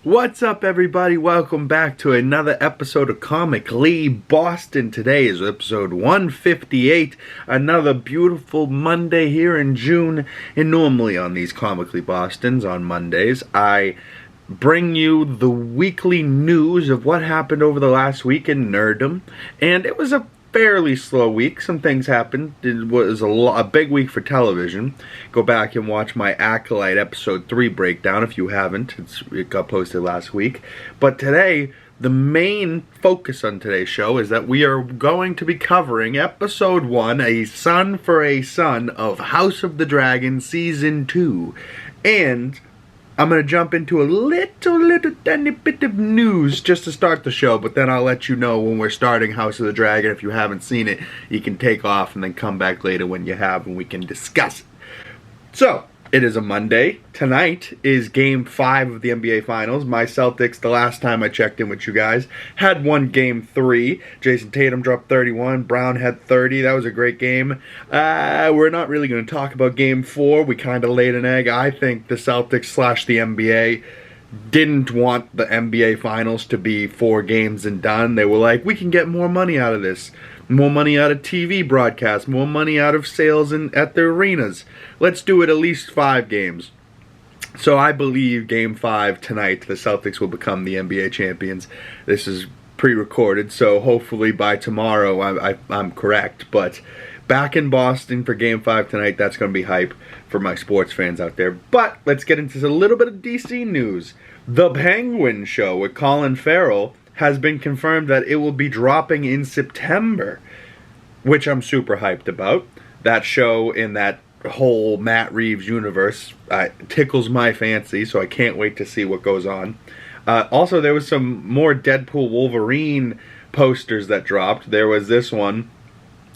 What's up, everybody? Welcome back to another episode of Comically Boston. Today is episode 158. Another beautiful Monday here in June. And normally on these Comically Bostons on Mondays, I bring you the weekly news of what happened over the last week in nerddom. And it was a fairly slow week. Some things happened. It was a big week for television. Go back and watch my Acolyte episode 3 breakdown if you haven't. It got posted last week. But today, the main focus on today's show is that we are going to be covering episode 1, A Son for a Son of House of the Dragon Season 2. And I'm going to jump into a little tiny bit of news just to start the show, but then I'll let you know when we're starting House of the Dragon. If you haven't seen it, you can take off and then come back later when you have and we can discuss it. So, it is a Monday. Tonight is Game 5 of the NBA Finals. My Celtics, the last time I checked in with you guys, had won Game 3. Jason Tatum dropped 31. Brown had 30. That was a great game. We're not really going to talk about Game 4. We kind of laid an egg. I think the Celtics / the NBA didn't want the NBA Finals to be 4 games and done. They were like, we can get more money out of this. More money out of TV broadcasts, more money out of sales at the arenas. Let's do it at least 5 games. So I believe Game 5 tonight, the Celtics will become the NBA champions. This is pre-recorded, so hopefully by tomorrow I'm correct. But back in Boston for Game 5 tonight, that's going to be hype for my sports fans out there. But let's get into a little bit of DC news. The Penguin Show with Colin Farrell has been confirmed that it will be dropping in September, which I'm super hyped about. That show in that whole Matt Reeves universe tickles my fancy, so I can't wait to see what goes on. Also, there was some more Deadpool Wolverine posters that dropped. There was this one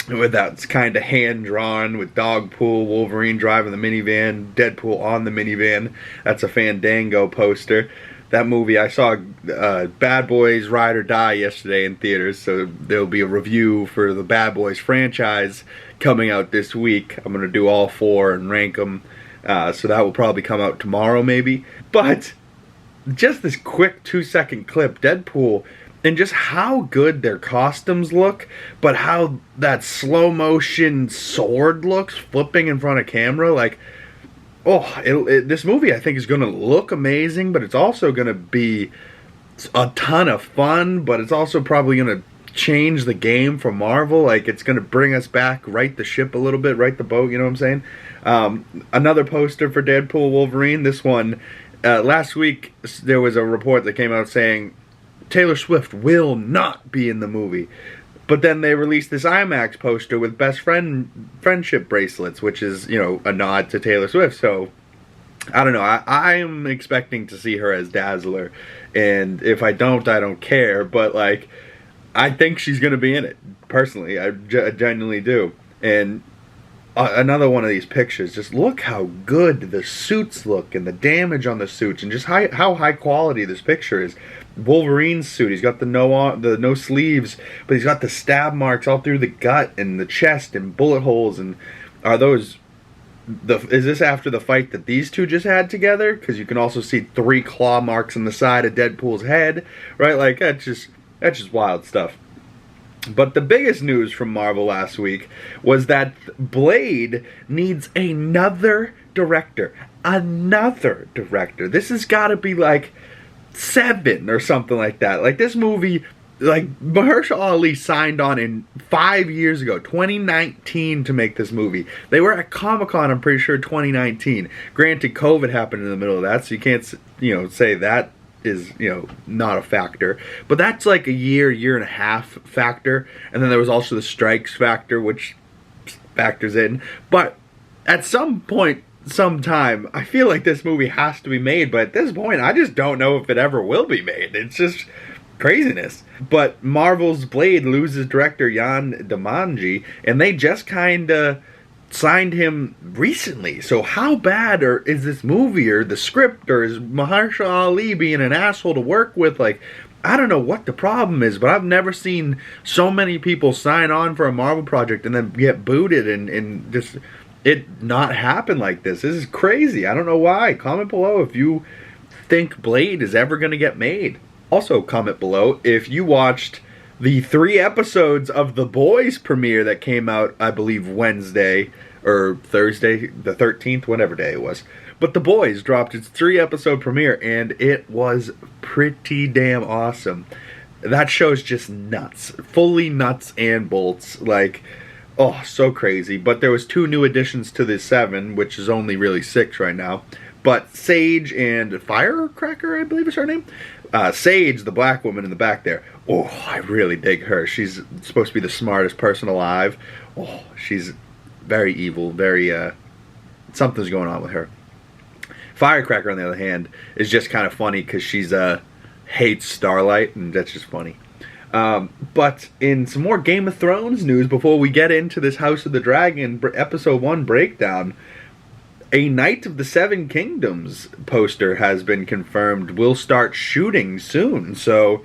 with that's kind of hand-drawn with Dogpool, Wolverine driving the minivan, Deadpool on the minivan. That's a Fandango poster. That movie, I saw Bad Boys Ride or Die yesterday in theaters, so there'll be a review for the Bad Boys franchise coming out this week. I'm going to do all 4 and rank them, so that will probably come out tomorrow maybe. But just this quick 2-second clip, Deadpool, and just how good their costumes look, but how that slow motion sword looks flipping in front of camera, like, this movie I think is going to look amazing, but it's also going to be a ton of fun, but it's also probably going to change the game for Marvel. Like, it's going to bring us back, right the ship a little bit, right the boat, you know what I'm saying? Another poster for Deadpool Wolverine. This one, last week there was a report that came out saying Taylor Swift will not be in the movie. But then they released this IMAX poster with best friendship bracelets, which is, you know, a nod to Taylor Swift. So, I don't know. I am expecting to see her as Dazzler. And if I don't care. But, like, I think she's going to be in it. Personally, I genuinely do. And another one of these pictures, just look how good the suits look and the damage on the suits and just how high quality this picture is. Wolverine's suit, he's got the no sleeves, but he's got the stab marks all through the gut and the chest and bullet holes. And is this after the fight that these two just had together? Because you can also see 3 claw marks on the side of Deadpool's head, right? Like, that's just wild stuff. But the biggest news from Marvel last week was that Blade needs another director. This has got to be like 7 or something like that. Like, this movie, like, Mahershala Ali signed on in 5 years ago, 2019, to make this movie. They were at Comic-Con, I'm pretty sure, 2019. Granted, COVID happened in the middle of that, so you can't, you know, say that is, you know, not a factor. But that's like a year and a half factor. And then there was also the strikes factor, which factors in. But at some point, sometime, I feel like this movie has to be made, but at this point I just don't know if it ever will be made. It's just craziness. But Marvel's Blade loses director Jan Dimanji, and they just kind of signed him recently. So how bad is this movie, or the script, or is Mahershala Ali being an asshole to work with? Like, I don't know what the problem is, but I've never seen so many people sign on for a Marvel project and then get booted and just it not happen like this. This is crazy. I don't know why. Comment below if you think Blade is ever going to get made. Also, comment below if you watched the 3 episodes of The Boys premiere that came out, I believe, Wednesday or Thursday, the 13th, whatever day it was. But The Boys dropped its 3-episode premiere, and it was pretty damn awesome. That show's just nuts. Fully nuts and bolts. Like, oh, so crazy. But there was 2 new additions to the 7, which is only really 6 right now. But Sage and Firecracker, I believe is her name. Sage, the black woman in the back there. Oh, I really dig her. She's supposed to be the smartest person alive. Oh, she's very evil. Very, something's going on with her. Firecracker, on the other hand, is just kind of funny because she's, hates Starlight, and that's just funny. But in some more Game of Thrones news, before we get into this House of the Dragon Episode 1 breakdown, a Knight of the Seven Kingdoms poster has been confirmed will start shooting soon, so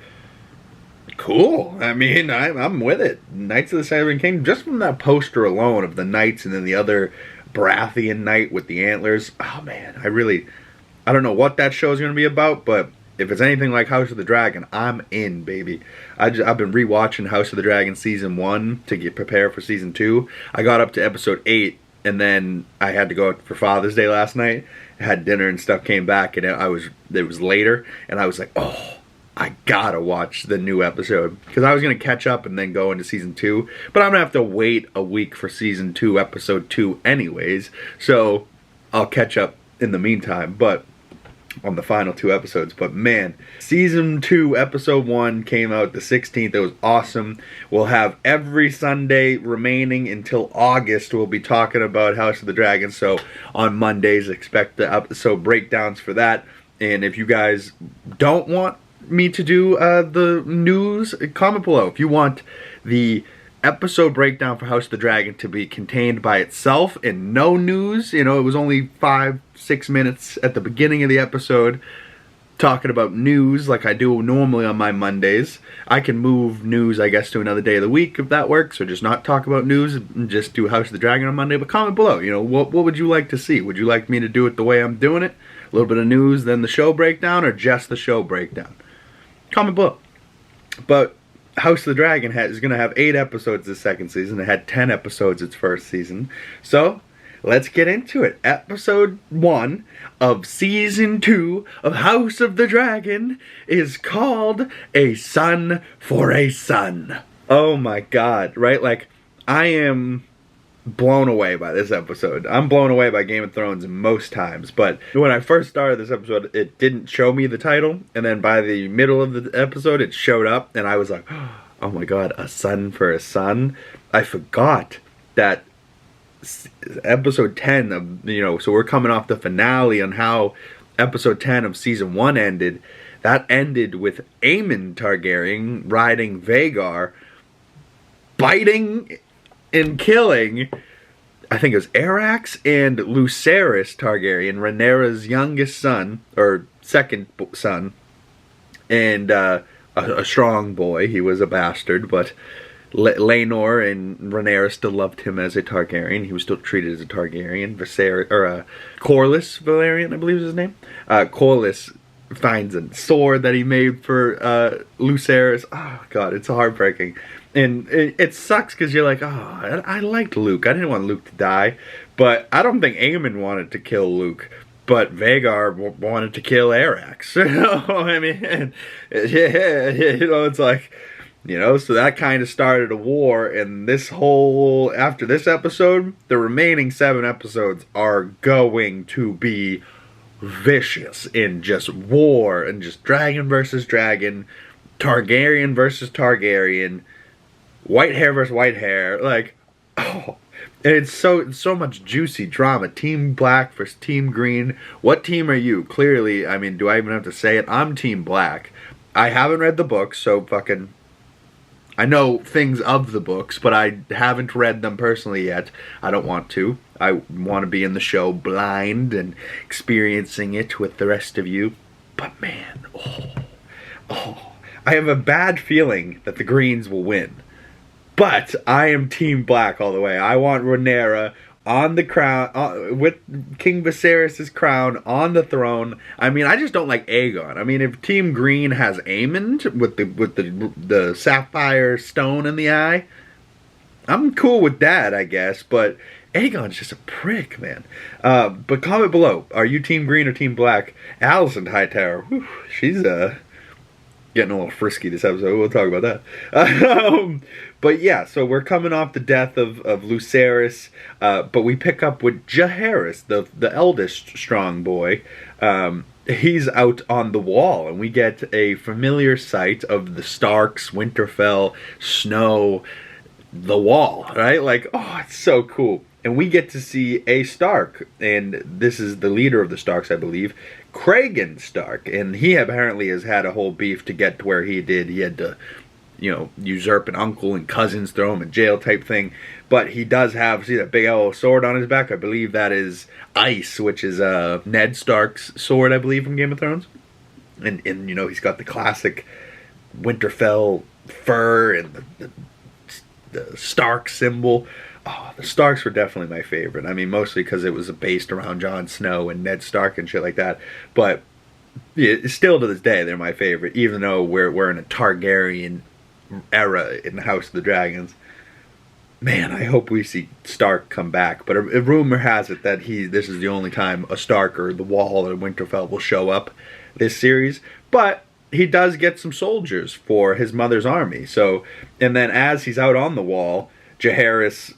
cool. I mean, I'm with it. Knights of the Seven Kingdoms, just from that poster alone of the knights and then the other Baratheon knight with the antlers. Oh man, I don't know what that show is going to be about, but if it's anything like House of the Dragon, I'm in, baby. I've been rewatching House of the Dragon Season 1 to get prepared for Season 2. I got up to Episode 8, and then I had to go out for Father's Day last night. I had dinner and stuff, came back, and it was later, and I was like, oh, I gotta watch the new episode. Because I was going to catch up and then go into Season 2, but I'm going to have to wait a week for Season 2, Episode 2 anyways, so I'll catch up in the meantime, but on the final 2 episodes. But man, Season 2, Episode 1 came out the 16th. It was awesome. We'll have every Sunday remaining until August. We'll be talking about House of the Dragon. So on Mondays, expect the episode breakdowns for that. And if you guys don't want me to do the news, comment below. If you want the episode breakdown for House of the Dragon to be contained by itself and no news, you know, it was only 5-6 minutes at the beginning of the episode talking about news like I do normally on my Mondays. I can move news, I guess, to another day of the week if that works, or just not talk about news and just do House of the Dragon on Monday. But comment below, you know, what would you like to see? Would you like me to do it the way I'm doing it? A little bit of news, then the show breakdown, or just the show breakdown? Comment below. But House of the Dragon is going to have 8 episodes this second season. It had 10 episodes its first season. So, let's get into it. Episode 1 of Season 2 of House of the Dragon is called A Son for a Son. Oh my god, right? Like, I am blown away by this episode. I'm blown away by Game of Thrones most times, but when I first started this episode, it didn't show me the title, and then by the middle of the episode, it showed up, and I was like, oh my god, a son for a son? I forgot that episode 10 of, you know, so we're coming off the finale on how episode 10 of season 1 ended. That ended with Aemon Targaryen riding Vhagar, biting and killing, I think it was Arax and Lucerys Targaryen, Rhaenyra's youngest son, or second son, and a strong boy. He was a bastard, but Laenor and Rhaenyra still loved him as a Targaryen. He was still treated as a Targaryen. Corlys Velaryon, I believe is his name. Corlys finds a sword that he made for Lucerys. Oh god, it's heartbreaking. And it sucks because you're like, oh, I liked Luke. I didn't want Luke to die. But I don't think Aemon wanted to kill Luke. But Vhagar wanted to kill Arax. You know, I mean, yeah, you know, it's like, you know, so that kind of started a war. And this whole, after this episode, the remaining 7 episodes are going to be vicious in just war and just dragon versus dragon, Targaryen versus Targaryen, white hair versus white hair, like, oh, and it's so much juicy drama. Team Black versus Team Green. What team are you? Clearly, I mean, do I even have to say it? I'm Team Black. I haven't read the books, so fucking, I know things of the books, but I haven't read them personally yet. I don't want to. I want to be in the show blind and experiencing it with the rest of you. But man, I have a bad feeling that the Greens will win. But I am Team Black all the way. I want Rhaenyra on the crown, with King Viserys' crown on the throne. I mean, I just don't like Aegon. I mean, if Team Green has Aemond with the sapphire stone in the eye, I'm cool with that, I guess. But Aegon's just a prick, man. But comment below: are you Team Green or Team Black? Alicent Hightower, whew, she's getting a little frisky this episode. We'll talk about that. But yeah, so we're coming off the death of Lucerys, but we pick up with Jaehaerys, the eldest strong boy. He's out on the wall, and we get a familiar sight of the Starks, Winterfell, snow, the wall, right? Like, oh, it's so cool. And we get to see a Stark, and this is the leader of the Starks, I believe, Cragen Stark, and he apparently has had a whole beef to get to where he did. He had to, you know, usurp an uncle and cousins, throw him in jail type thing. But he does have, see that big old sword on his back? I believe that is Ice, which is Ned Stark's sword, I believe, from Game of Thrones. And you know, he's got the classic Winterfell fur and the Stark symbol. Oh, the Starks were definitely my favorite. I mean, mostly because it was based around Jon Snow and Ned Stark and shit like that. But yeah, still to this day, they're my favorite, even though we're in a Targaryen era in the House of the Dragons. Man, I hope we see Stark come back. But a rumor has it that this is the only time a Stark or the Wall or Winterfell will show up this series. But he does get some soldiers for his mother's army. So, and then as he's out on the wall, Jaehaerys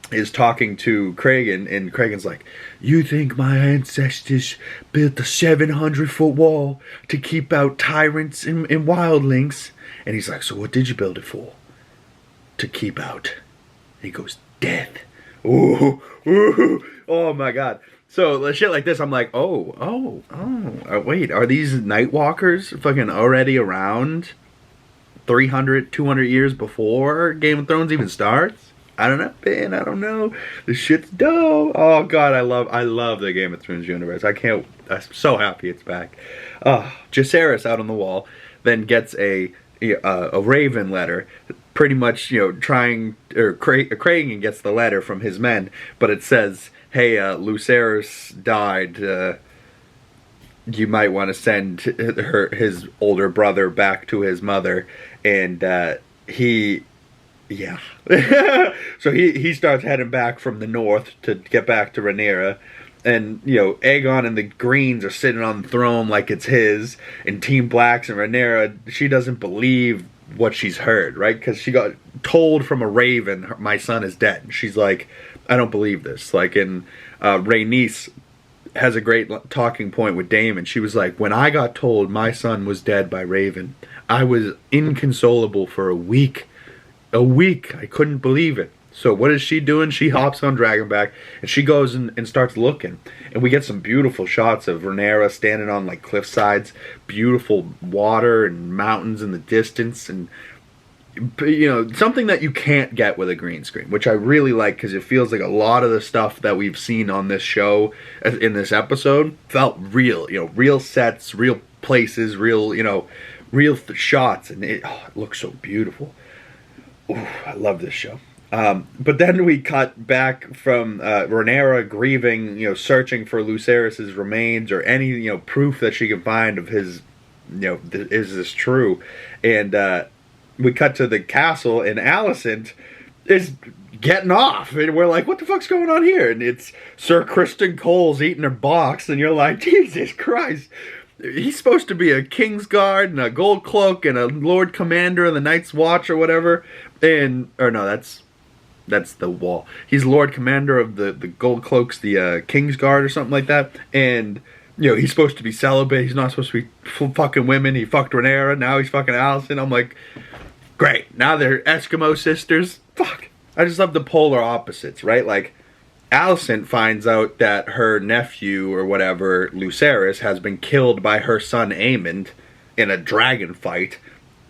is talking to Cragen, and Cragen's like, "You think my ancestors built a 700-foot wall to keep out tyrants and wildlings?" And he's like, "So what did you build it for?" "To keep out." And he goes, "Death." Ooh, ooh, oh my god. So shit like this, I'm like, oh, wait, are these Nightwalkers fucking already around 300, 200 years before Game of Thrones even starts? I don't know, man. I don't know. This shit's dope. Oh god, I love the Game of Thrones universe. I'm so happy it's back. Jaehaerys out on the wall, then gets a raven letter, pretty much, you know, Cragen gets the letter from his men, but it says, "Hey, Lucerys died. You might want to send his older brother back to his mother." And yeah. So he starts heading back from the north to get back to Rhaenyra. And, you know, Aegon and the Greens are sitting on the throne like it's his. And Team Blacks and Rhaenyra, she doesn't believe what she's heard, right? Because she got told from a raven, "My son is dead." And she's like, "I don't believe this." Like, in Rhaenys has a great talking point with Daemon. She was like, "When I got told my son was dead by raven, I was inconsolable for a week. A week. I couldn't believe it." So what is she doing? She hops on Dragonback, and she goes and starts looking. And we get some beautiful shots of Rhaenyra standing on, like, cliff sides. Beautiful water and mountains in the distance. And, you know, something that you can't get with a green screen, which I really like, because it feels like a lot of the stuff that we've seen on this show, in this episode, felt real. You know, real sets, real places, real, you know, real shots. And it looks so beautiful. Ooh, I love this show. But then we cut back from Rhaenyra grieving, you know, searching for Lucerys' remains or any, you know, proof that she can find of his, you know, is this true? And we cut to the castle, and Alicent is getting off, and we're like, what the fuck's going on here? And it's Sir Criston Cole's eating her box, and you're like, Jesus Christ. He's supposed to be a Kingsguard and a Gold Cloak and a Lord Commander of the Night's Watch or whatever. And, or no, that's the Wall. He's Lord Commander of the Gold Cloaks, the Kingsguard or something like that. And, you know, he's supposed to be celibate. He's not supposed to be fucking women. He fucked Rhaenyra. Now he's fucking Alicent. I'm like, great. Now they're Eskimo sisters. Fuck. I just love the polar opposites, right? Like, Alicent finds out that her nephew or whatever, Lucerys, has been killed by her son Aemond in a dragon fight.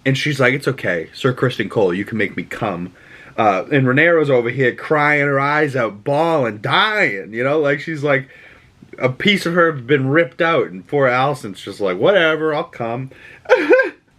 And she's like, it's okay, Sir Criston Cole, you can make me come. And Rhaenyra's over here crying her eyes out, bawling, dying, you know? Like, she's like, a piece of her has been ripped out. And poor Alicent's just like, whatever, I'll come.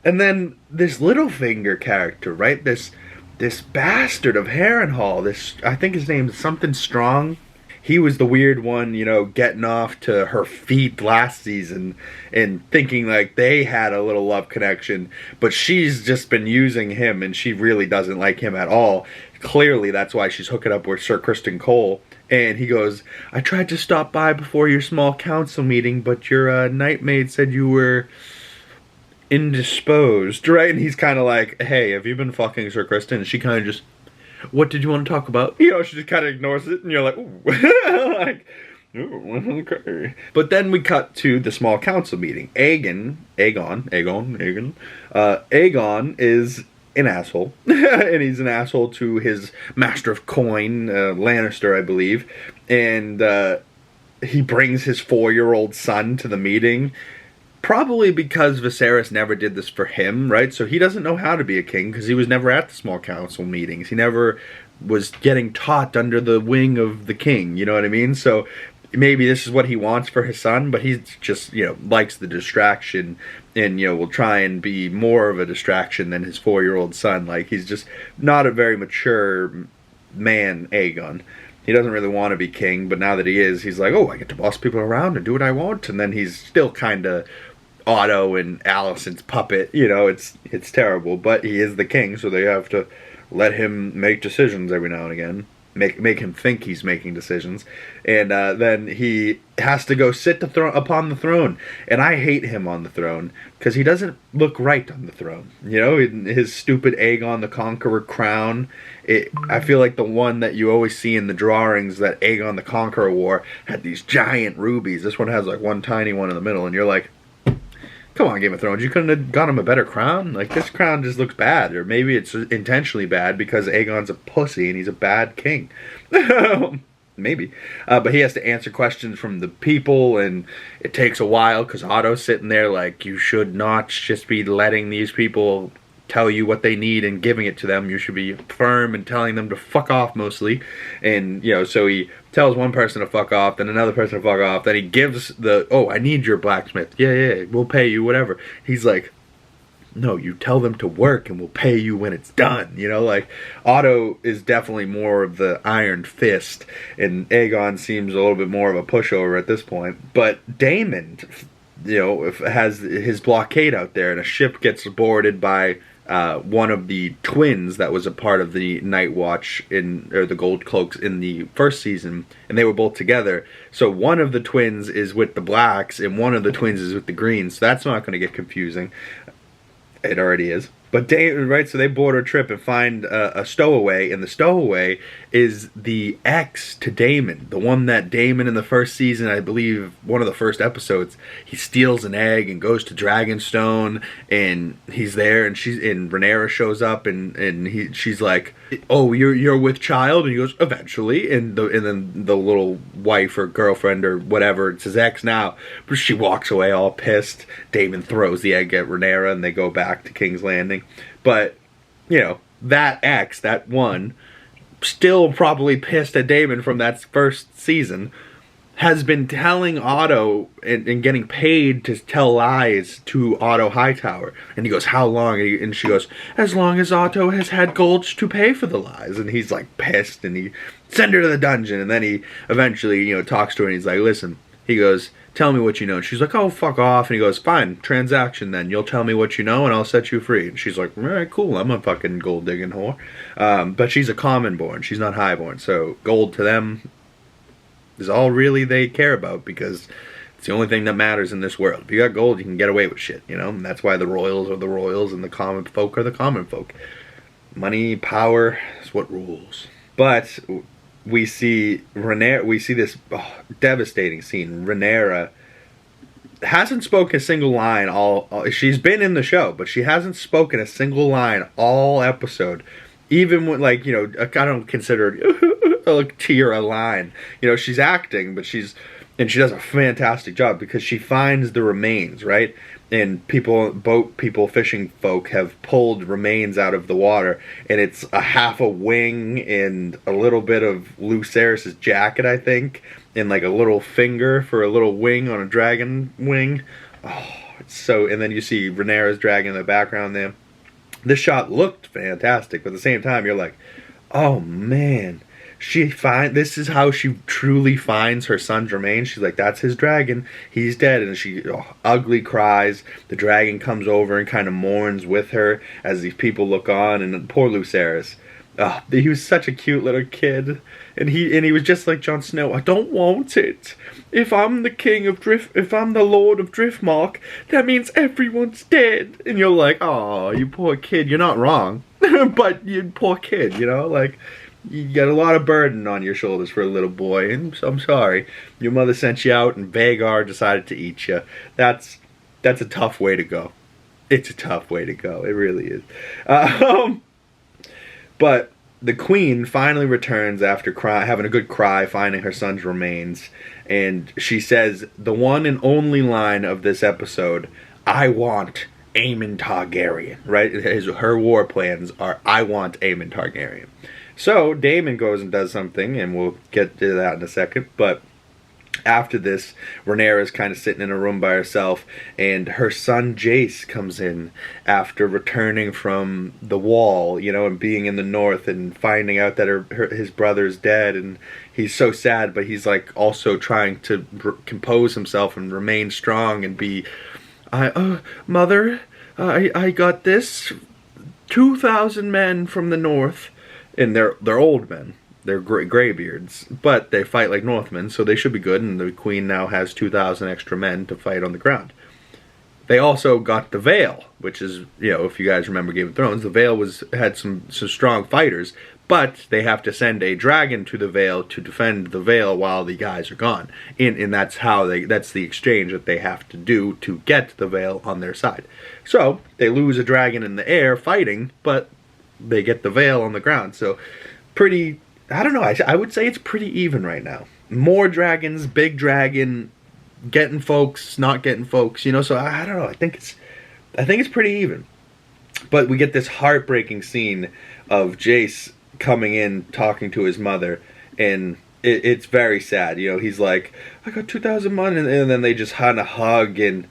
And then this Littlefinger character, right? This this bastard of Harrenhal, I think his name's something Strong. He was the weird one, you know, getting off to her feet last season and thinking like they had a little love connection, but she's just been using him and she really doesn't like him at all. Clearly, that's why she's hooking up with Sir Kristen Cole. And he goes, I tried to stop by before your small council meeting, but your night maid said you were indisposed, right? And he's kind of like, hey, have you been fucking Sir Kristen? And she kind of just, what did you want to talk about? You know, she just kind of ignores it, and you're like, ooh. Like, ooh, okay. But then we cut to the small council meeting. Aegon is an asshole. And he's an asshole to his master of coin, Lannister, I believe. And he brings his 4-year-old son to the meeting. Probably because Viserys never did this for him, right? So he doesn't know how to be a king because he was never at the small council meetings. He never was getting taught under the wing of the king, you know what I mean? So maybe this is what he wants for his son, but he's just, you know, likes the distraction and, you know, will try and be more of a distraction than his 4-year-old son. Like, he's just not a very mature man, Aegon. He doesn't really want to be king, but now that he is, he's like, oh, I get to boss people around and do what I want. And then he's still kind of Otto and Alicent's puppet. You know, it's terrible, but he is the king, so they have to let him make decisions every now and again. Make him think he's making decisions. And then he has to go sit upon the throne. And I hate him on the throne because he doesn't look right on the throne. You know, his stupid Aegon the Conqueror crown. I feel like the one that you always see in the drawings that Aegon the Conqueror wore had these giant rubies. This one has like one tiny one in the middle. And you're like, come on, Game of Thrones, you couldn't have got him a better crown? Like, this crown just looks bad. Or maybe it's intentionally bad because Aegon's a pussy and he's a bad king. Maybe. But he has to answer questions from the people, and it takes a while because Otto's sitting there like, you should not just be letting these people tell you what they need and giving it to them. You should be firm and telling them to fuck off mostly. And, you know, so he tells one person to fuck off, then another person to fuck off, then he gives oh, I need your blacksmith. Yeah, we'll pay you, whatever. He's like, no, you tell them to work and we'll pay you when it's done. You know, like, Otto is definitely more of the iron fist, and Aegon seems a little bit more of a pushover at this point. But Daemon, you know, has his blockade out there, and a ship gets boarded by one of the twins that was a part of the Night Watch or the Gold Cloaks in the first season, and they were both together. So one of the twins is with the blacks, and one of the twins is with the greens. So that's not going to get confusing. It already is. But right, so they board a trip and find a stowaway, and the stowaway is the ex to Daemon. The one that Daemon in the first season, I believe, one of the first episodes, he steals an egg and goes to Dragonstone, and he's there, and Rhaenyra shows up, and she's like, oh, you're with child? And he goes, eventually, and then the little wife or girlfriend or whatever, it's his ex now, but she walks away all pissed. Daemon throws the egg at Rhaenyra, and they go back to King's Landing. But, you know, that ex, that one, still probably pissed at Daemon from that first season, has been telling Otto and getting paid to tell lies to Otto Hightower. And he goes, how long? And she goes, as long as Otto has had gold to pay for the lies. And he's like pissed, and he send her to the dungeon. And then he eventually, you know, talks to her, and he's like, listen, he goes, tell me what you know. And she's like, oh, fuck off. And he goes, fine, transaction then. You'll tell me what you know and I'll set you free. And she's like, all right, cool. I'm a fucking gold digging whore. But she's a commonborn. She's not highborn. So gold to them is all really they care about, because it's the only thing that matters in this world. If you got gold, you can get away with shit, you know? And that's why the royals are the royals and the common folk are the common folk. Money, power is what rules. But we see this devastating scene. Rhaenyra hasn't spoken a single line she's been in the show, but she hasn't spoken a single line all episode. Even when, like, you know, I don't consider it a tear a line. You know, she's acting, but she does a fantastic job because she finds the remains, right? And boat people, fishing folk have pulled remains out of the water, and it's a half a wing and a little bit of Lucerys's jacket, I think, and like a little finger for a little wing on a dragon wing. Oh, it's so. And then you see Rhaenyra's dragon in the background there. This shot looked fantastic, but at the same time, you're like, oh man, this is how she truly finds her son's remains. She's like, that's his dragon, he's dead. And she ugly cries. The dragon comes over and kind of mourns with her as these people look on. And poor Lucerys, he was such a cute little kid, and he was just like Jon Snow. I don't want it. If I'm the king of if I'm the lord of Driftmark, that means everyone's dead. And you're like, oh, you poor kid. You're not wrong, but you poor kid. You know, like, you got a lot of burden on your shoulders for a little boy, and I'm sorry, your mother sent you out, and Vagar decided to eat you. That's a tough way to go. It's a tough way to go. It really is. But the queen finally returns after having a good cry, finding her son's remains, and she says the one and only line of this episode, I want Aemon Targaryen, right? Her war plans are, I want Aemon Targaryen. So Daemon goes and does something, and we'll get to that in a second, but after this, Rhaenyra's kind of sitting in a room by herself, and her son Jace comes in after returning from the wall, you know, and being in the north and finding out that his brother's dead, and he's so sad, but he's like also trying to compose himself and remain strong and be, Mother, I got this, 2,000 men from the north, and they're old men. They're graybeards, but they fight like Northmen, so they should be good, and the queen now has 2,000 extra men to fight on the ground. They also got the Vale, which is, you know, if you guys remember Game of Thrones, the Vale had some strong fighters, but they have to send a dragon to the Vale to defend the Vale while the guys are gone. And that's that's the exchange that they have to do to get the Vale on their side. So, they lose a dragon in the air fighting, but they get the Vale on the ground. So, pretty, I don't know, I would say it's pretty even right now. More dragons, big dragon, getting folks, not getting folks, you know, so I don't know, I think it's pretty even. But we get this heartbreaking scene of Jace coming in, talking to his mother, and it's very sad, you know, he's like, I got 2,000 money, and then they just kind of hug, and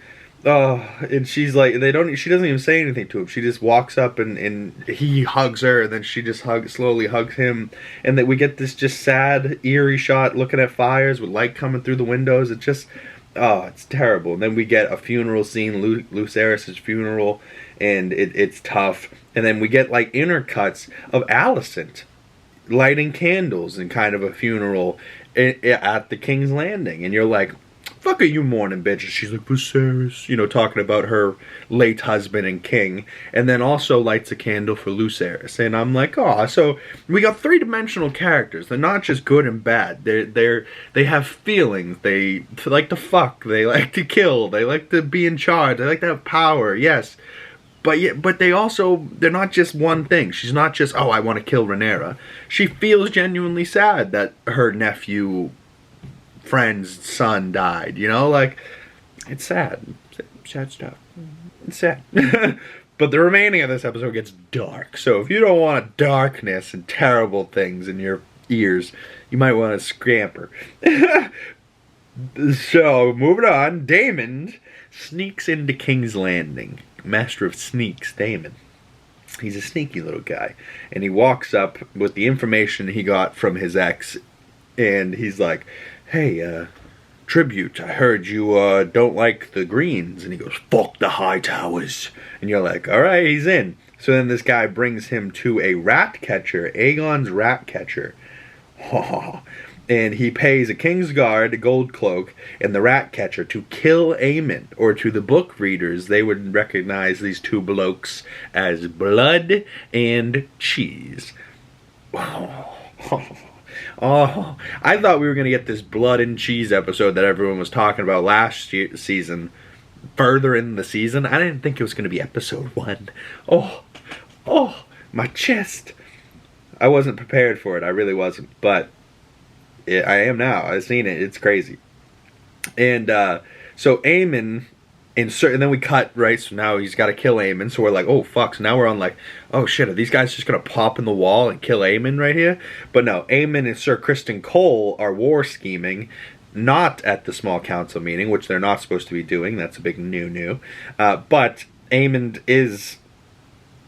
and she's like, she doesn't even say anything to him. She just walks up and he hugs her, and then she just slowly hugs him, and that we get this just sad, eerie shot looking at fires with light coming through the windows. It just, it's terrible. And then we get a funeral scene, Lucerys' funeral, and it's tough. And then we get like intercuts of Alicent lighting candles in kind of a funeral at the King's Landing, and you're like, fuck are you mourning, bitch? And she's like, Viserys, you know, talking about her late husband and king, and then also lights a candle for Lucerys. And I'm like, so we got three-dimensional characters. They're not just good and bad. They have feelings. They like to fuck. They like to kill. They like to be in charge. They like to have power. Yes. But they're not just one thing. She's not just, I want to kill Rhaenyra. She feels genuinely sad that her nephew friend's son died, you know, like, it's sad stuff. It's sad. But the remaining of this episode gets dark, so if you don't want darkness and terrible things in your ears, you might want to scamper. So moving on, Daemon sneaks into King's Landing. Master of sneaks, Daemon. He's a sneaky little guy, and he walks up with the information he got from his ex, and he's like, hey, Tribute, I heard you don't like the Greens. And he goes, fuck the Hightowers. And you're like, alright, he's in. So then this guy brings him to a rat catcher, Aegon's rat catcher. And he pays a King's Guard, a gold cloak, and the rat catcher to kill Aemon. Or to the book readers, they would recognize these two blokes as blood and cheese. I thought we were going to get this blood and cheese episode that everyone was talking about last season further in the season. I didn't think it was going to be episode 1. My chest. I wasn't prepared for it. I really wasn't. But I am now. I've seen it. It's crazy. And so Aemon, and then we cut, right? So now he's got to kill Aemon. So we're like, oh, fuck. So now we're on like, oh, shit. Are these guys just going to pop in the wall and kill Aemon right here? But no, Aemon and Sir Criston Cole are war scheming, not at the small council meeting, which they're not supposed to be doing. That's a big new. But Aemon is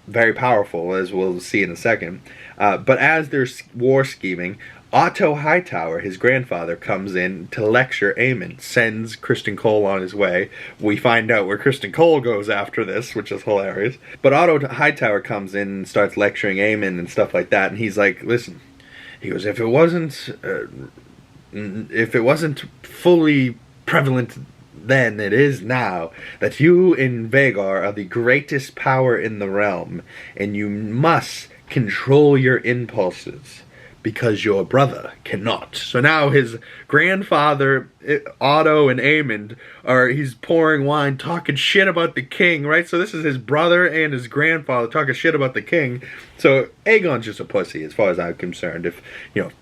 very powerful, as we'll see in a second. But as they're war scheming, Otto Hightower, his grandfather, comes in to lecture Aemon, sends Kristen Cole on his way. We find out where Kristen Cole goes after this, which is hilarious. But Otto Hightower comes in and starts lecturing Aemon and stuff like that, and he's like, listen, he goes, if it wasn't fully prevalent then, it is now, that you in Vhagar are the greatest power in the realm, and you must control your impulses, because your brother cannot. So now his grandfather, Otto, and Aemon, he's pouring wine, talking shit about the king, right? So this is his brother and his grandfather talking shit about the king. So Aegon's just a pussy, as far as I'm concerned. If,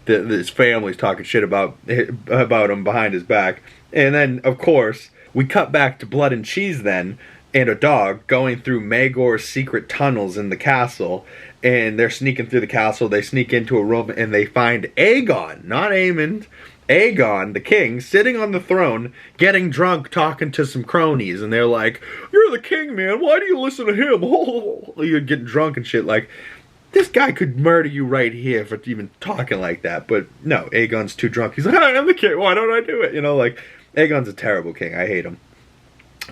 his family's talking shit about him behind his back. And then, of course, we cut back to Blood and Cheese then, and a dog going through Maegor's secret tunnels in the castle. And they're sneaking through the castle. They sneak into a room and they find Aegon, not Aemon, Aegon, the king, sitting on the throne, getting drunk, talking to some cronies. And they're like, you're the king, man. Why do you listen to him? You're getting drunk and shit. Like, this guy could murder you right here for even talking like that. But no, Aegon's too drunk. He's like, I'm the king. Why don't I do it? Like, Aegon's a terrible king. I hate him.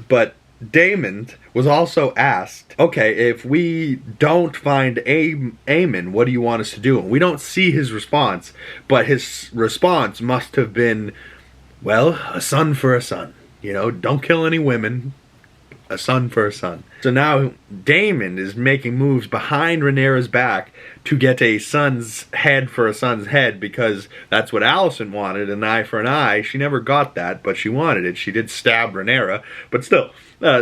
But Daemon was also asked, okay, if we don't find Aemon, what do you want us to do? And we don't see his response, but his response must have been, well, a son for a son. Don't kill any women. A son for a son. So now Daemon is making moves behind Rhaenyra's back to get a son's head for a son's head, because that's what Alicent wanted, an eye for an eye. She never got that, but she wanted it. She did stab Rhaenyra, but still,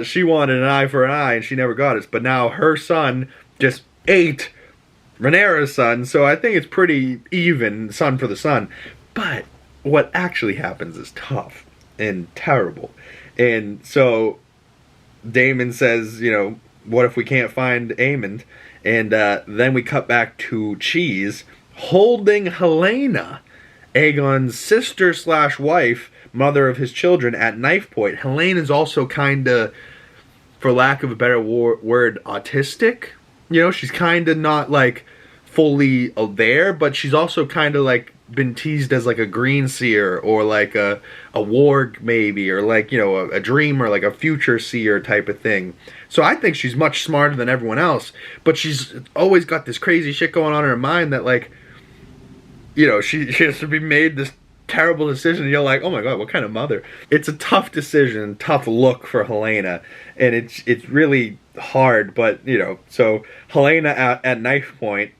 she wanted an eye for an eye, and she never got it. But now her son just ate Rhaenyra's son, so I think it's pretty even, son for the son. But what actually happens is tough and terrible. And so Daemon says, what if we can't find Aemon? And then we cut back to Cheese holding Helaena, Aegon's sister/wife, mother of his children, at knife point. Helena's also kind of, for lack of a better word, autistic. She's kind of not like fully there, but she's also kind of like been teased as like a green seer, or like a warg maybe, or like, a dreamer, like a future seer type of thing. So I think she's much smarter than everyone else, but she's always got this crazy shit going on in her mind that, like, she has to be made this terrible decision. You're like, oh my god, what kind of mother? It's a tough decision, tough look for Helaena, and it's really hard. But so Helaena at knife point,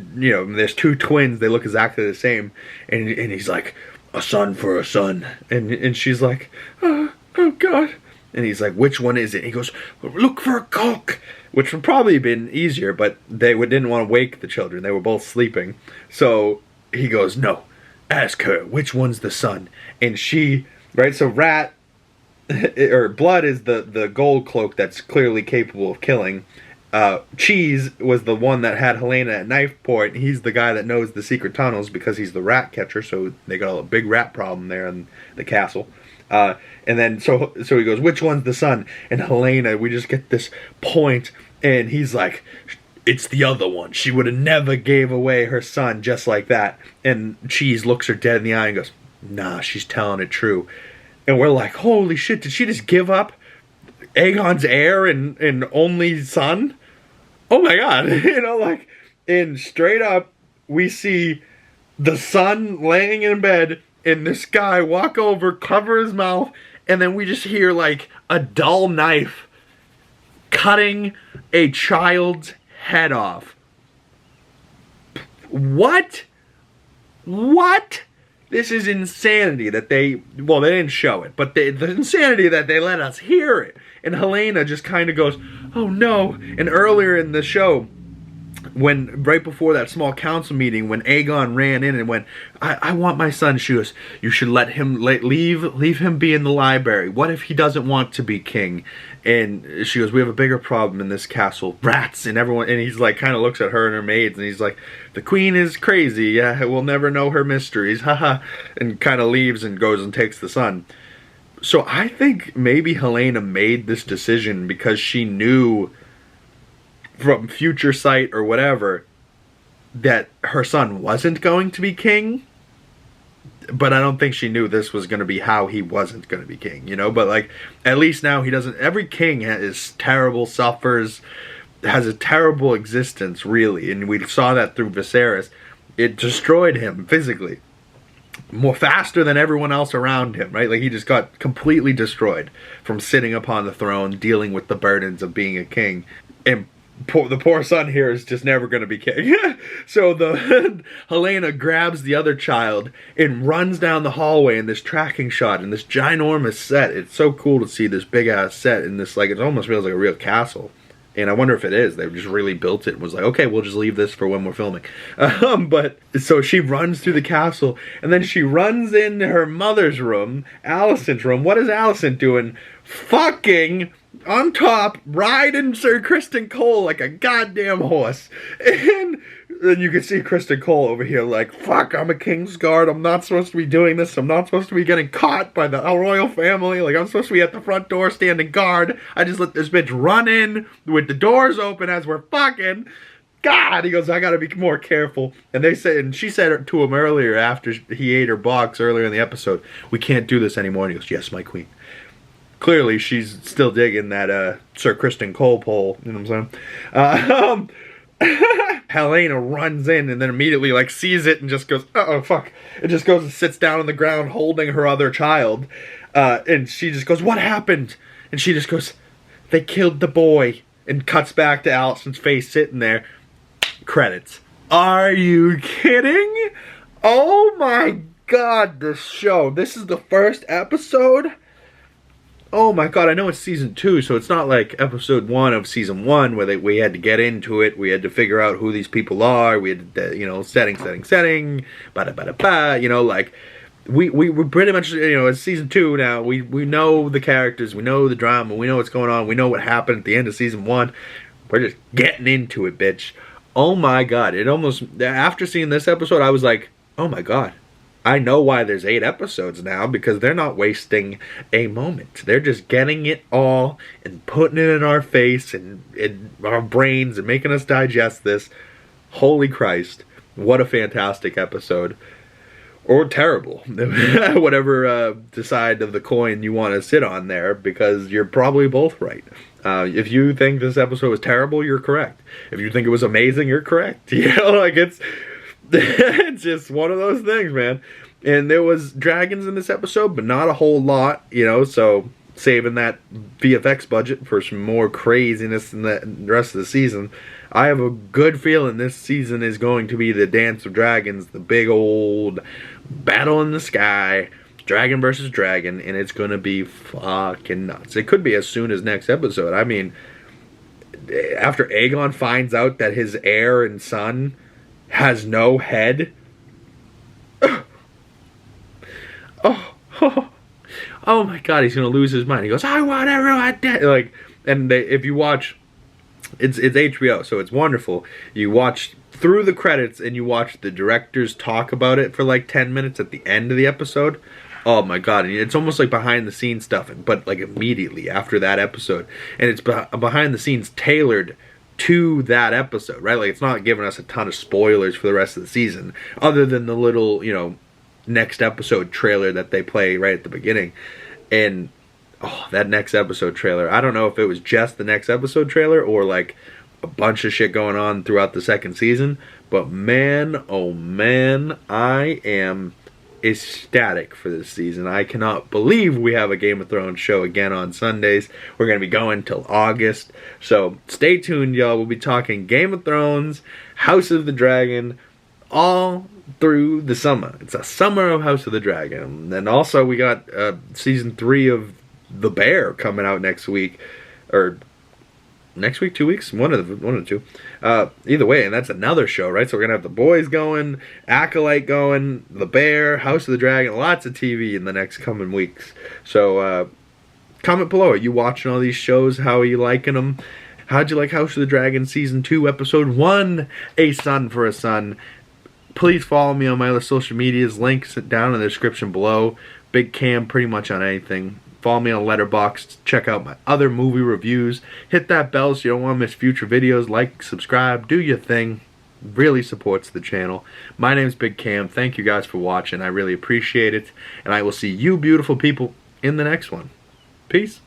there's two twins, they look exactly the same, and he's like, a son for a son, and she's like, oh god, and he's like, which one is it? And he goes, look for a cock, which would probably have been easier, but they didn't want to wake the children, they were both sleeping. So he goes, no, ask her which one's the son. And she, right, so Rat or Blood is the gold cloak that's clearly capable of killing. Cheese was the one that had Helaena at knife point. He's the guy that knows the secret tunnels because he's the rat catcher, so they got a big rat problem there in the castle. And then so he goes, which one's the son? And Helaena, we just get this point, and he's like, it's the other one. She would have never gave away her son just like that. And Cheese looks her dead in the eye and goes, nah, she's telling it true. And we're like, holy shit, did she just give up Aegon's heir and only son? Oh my god, and straight up, we see the son laying in bed, and this guy walk over, cover his mouth, and then we just hear, like, a dull knife cutting a child's head off. What? This is insanity that they didn't show it, but the insanity that they let us hear it. And Helaena just kind of goes, oh no. And earlier in the show, right before that small council meeting, when Aegon ran in and went, I want my son, she goes, you should let him, leave him be in the library. What if he doesn't want to be king? And she goes, we have a bigger problem in this castle, rats. And everyone, and he's like, kind of looks at her and her maids, and he's like, the queen is crazy, yeah, we'll never know her mysteries, haha. And kind of leaves and goes and takes the son. So I think maybe Helaena made this decision because she knew from future sight or whatever that her son wasn't going to be king. But I don't think she knew this was going to be how he wasn't going to be king, you know? But, like, at least now he doesn't... Every king is terrible, suffers, has a terrible existence, really. And we saw that through Viserys. It destroyed him physically. More faster than everyone else around him, right? Like, he just got completely destroyed from sitting upon the throne, dealing with the burdens of being a king. And the poor son here is just never going to be king. So Helena grabs the other child and runs down the hallway in this tracking shot in this ginormous set. It's so cool to see this big ass set in this, like, it almost feels like a real castle. And I wonder if it is. They just really built it and was like, okay, we'll just leave this for when we're filming. But so she runs through the castle, and then she runs into her mother's room, Alicent's room. What is Alicent doing? Fucking on top, riding Sir Criston Cole like a goddamn horse. And then you can see Criston Cole over here like, fuck, I'm a Kingsguard. I'm not supposed to be doing this. I'm not supposed to be getting caught by the royal family. Like, I'm supposed to be at the front door standing guard. I just let this bitch run in with the doors open as we're fucking. God, he goes, I gotta be more careful. And they said, and she said to him earlier after he ate her box earlier in the episode, we can't do this anymore. And he goes, yes, my queen. Clearly, she's still digging that Sir Criston Cole pole. You know what I'm saying? Helena runs in and then immediately, like, sees it and just goes, uh-oh, fuck. It just goes and sits down on the ground holding her other child. And she just goes, what happened? And she just goes, they killed the boy. And cuts back to Alicent's face sitting there. Credits. Are you kidding? Oh my god, this show. This is the first episode? Oh my god, I know it's season 2, so it's not like episode 1 of season 1 where we had to get into it, we had to figure out who these people are, we had to, you know, setting, bada, you know, like, we pretty much, you know, it's season 2 now, we know the characters, we know the drama, we know what's going on, we know what happened at the end of season 1, we're just getting into it, bitch. Oh my god, it almost, after seeing this episode, I was like, oh my god. I know why there's 8 episodes now, because they're not wasting a moment. They're just getting it all and putting it in our face and in our brains and making us digest this. Holy Christ. What a fantastic episode. Or terrible. Whatever side of the coin you want to sit on there, because you're probably both right. If you think this episode was terrible, you're correct. If you think it was amazing, you're correct. You know, like, it's just one of those things, man. And there was dragons in this episode, but not a whole lot, you know, so saving that VFX budget for some more craziness in the rest of the season. I have a good feeling this season is going to be the Dance of Dragons, the big old battle in the sky, dragon versus dragon, and it's going to be fucking nuts. It could be as soon as next episode. I mean, after Aegon finds out that his heir and son has no head. Oh my god, he's gonna lose his mind. He goes, I want everyone dead. Like, and if you watch, it's HBO, so it's wonderful. You watch through the credits and you watch the directors talk about it for like 10 minutes at the end of the episode. Oh my god, and it's almost like behind the scenes stuff, but like immediately after that episode. And it's behind the scenes tailored to that episode, right? Like, it's not giving us a ton of spoilers for the rest of the season, other than the little, you know, next episode trailer that they play right at the beginning. And oh, that next episode trailer, I don't know if it was just the next episode trailer or like a bunch of shit going on throughout the second season, but man, oh man, I am ecstatic for this season. I cannot believe we have a Game of Thrones show again on Sundays. We're going to be going till August, so stay tuned, y'all. We'll be talking Game of Thrones, House of the Dragon, all through the summer. It's a summer of House of the Dragon. And also we got season 3 of The Bear coming out next week, or next week, 2 weeks, one of the two. Either way, and that's another show, right? So we're gonna have The Boys going, Acolyte going, The Bear, House of the Dragon, lots of TV in the next coming weeks. So comment below, are you watching all these shows? How are you liking them? How'd you like House of the Dragon season 2 episode 1, A Son for a Son? Please follow me on my other social medias, links down in the description below. Big Cam pretty much on anything. Follow me on Letterboxd. Check out my other movie reviews. Hit that bell so you don't want to miss future videos. Like, subscribe, do your thing. Really supports the channel. My name's Big Cam. Thank you guys for watching. I really appreciate it. And I will see you beautiful people in the next one. Peace.